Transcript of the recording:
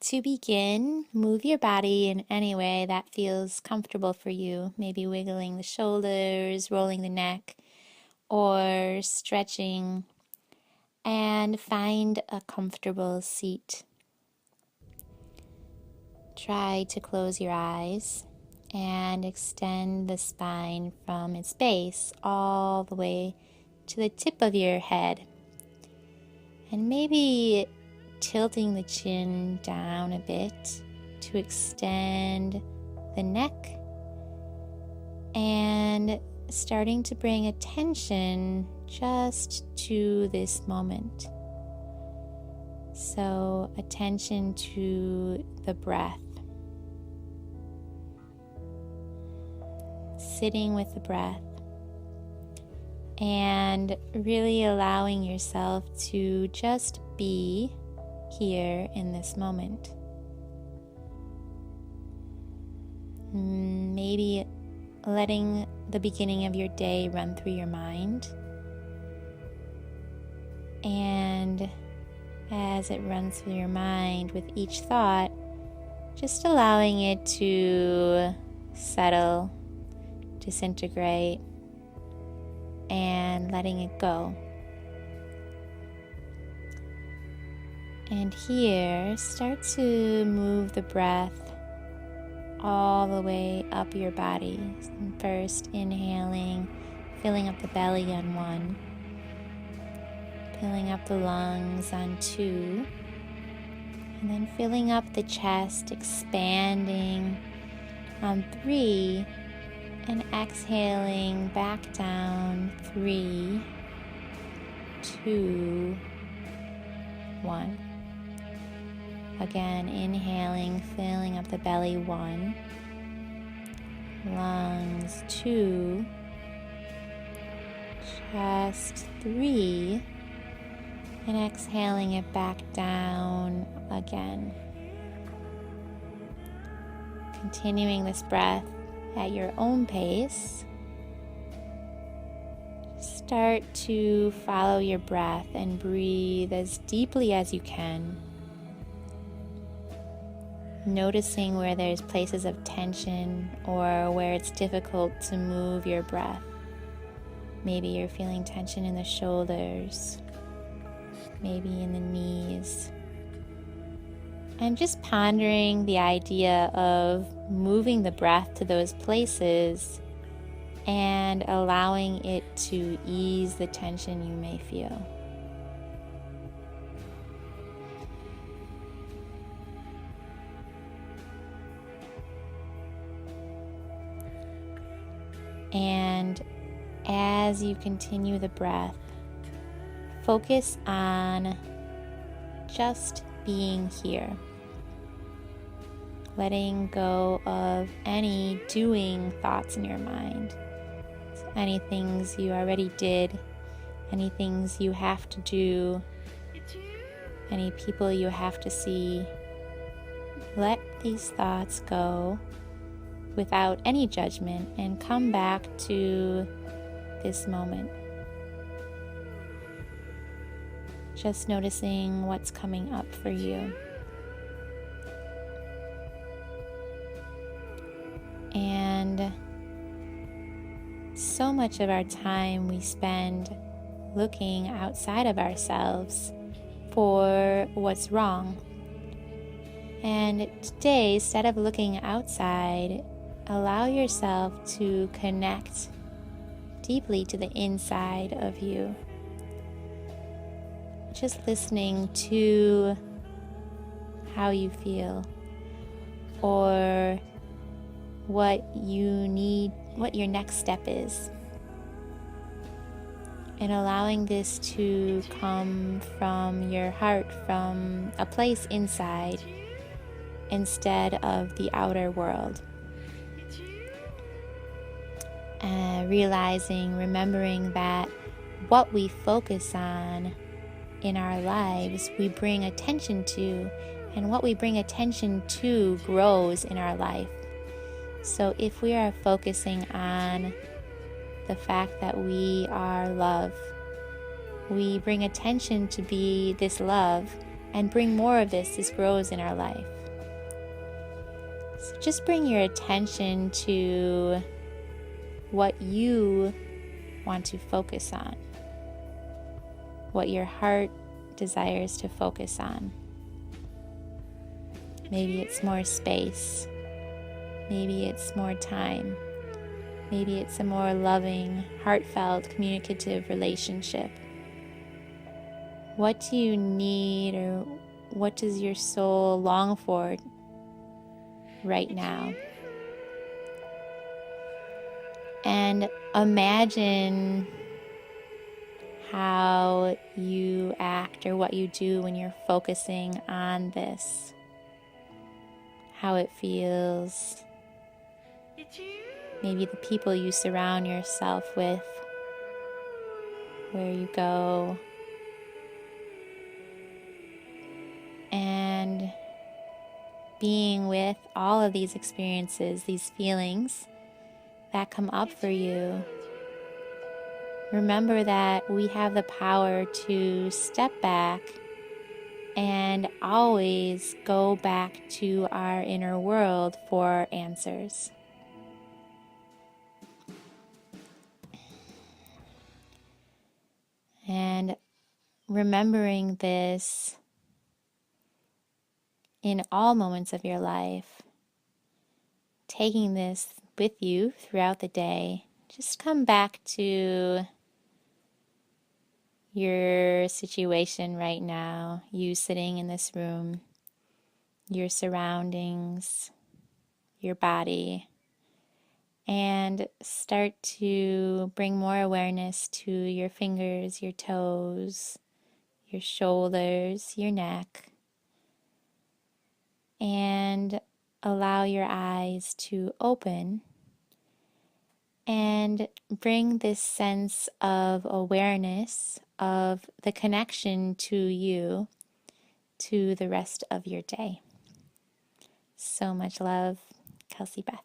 To begin, move your body in any way that feels comfortable for you, maybe wiggling the shoulders, rolling the neck, or stretching, and find a comfortable seat. Try to close your eyes and extend the spine from its base all the way to the tip of your head. And maybe tilting the chin down a bit to extend the neck and starting to bring attention just to this moment. So, attention to the breath. Sitting with the breath and really allowing yourself to just be here in this moment. Maybe letting the beginning of your day run through your mind, and as it runs through your mind with each thought, just allowing it to settle, disintegrate, and letting it go. And here, start to move the breath all the way up your body. First, inhaling, filling up the belly on 1, filling up the lungs on 2, and then filling up the chest, expanding on 3, and exhaling back down 3, 2, 1. Again, inhaling, filling up the belly 1, lungs 2, chest 3, and exhaling it back down again. Continuing this breath at your own pace. Start to follow your breath and breathe as deeply as you can. Noticing where there's places of tension or where it's difficult to move your breath. Maybe you're feeling tension in the shoulders, maybe in the knees. And just pondering the idea of moving the breath to those places and allowing it to ease the tension you may feel. And as you continue the breath, focus on just being here. Letting go of any doing thoughts in your mind. Any things you already did, any things you have to do, any people you have to see. Let these thoughts go without any judgment and come back to this moment. Just noticing what's coming up for you. And so much of our time we spend looking outside of ourselves for what's wrong. And today, instead of looking outside, allow yourself to connect deeply to the inside of you. Just listening to how you feel or what you need, what your next step is. And allowing this to come from your heart, from a place inside, instead of the outer world. Remembering that what we focus on in our lives, we bring attention to, and what we bring attention to grows in our life. So if we are focusing on the fact that we are love, we bring attention to be this love, and bring more of this grows in our life. So just bring your attention to what you want to focus on, what your heart desires to focus on. Maybe it's more space. Maybe it's more time. Maybe it's a more loving, heartfelt, communicative relationship. What do you need, or what does your soul long for right now? And imagine how you act or what you do when you're focusing on this. How it feels. Maybe the people you surround yourself with, where you go. And being with all of these experiences, these feelings that come up for you. Remember that we have the power to step back and always go back to our inner world for answers. And remembering this in all moments of your life, taking this with you throughout the day, just come back to your situation right now, you sitting in this room, your surroundings, your body, and start to bring more awareness to your fingers, your toes, your shoulders, your neck, and allow your eyes to open and bring this sense of awareness of the connection to you to the rest of your day. So much love, Kelsey Beth.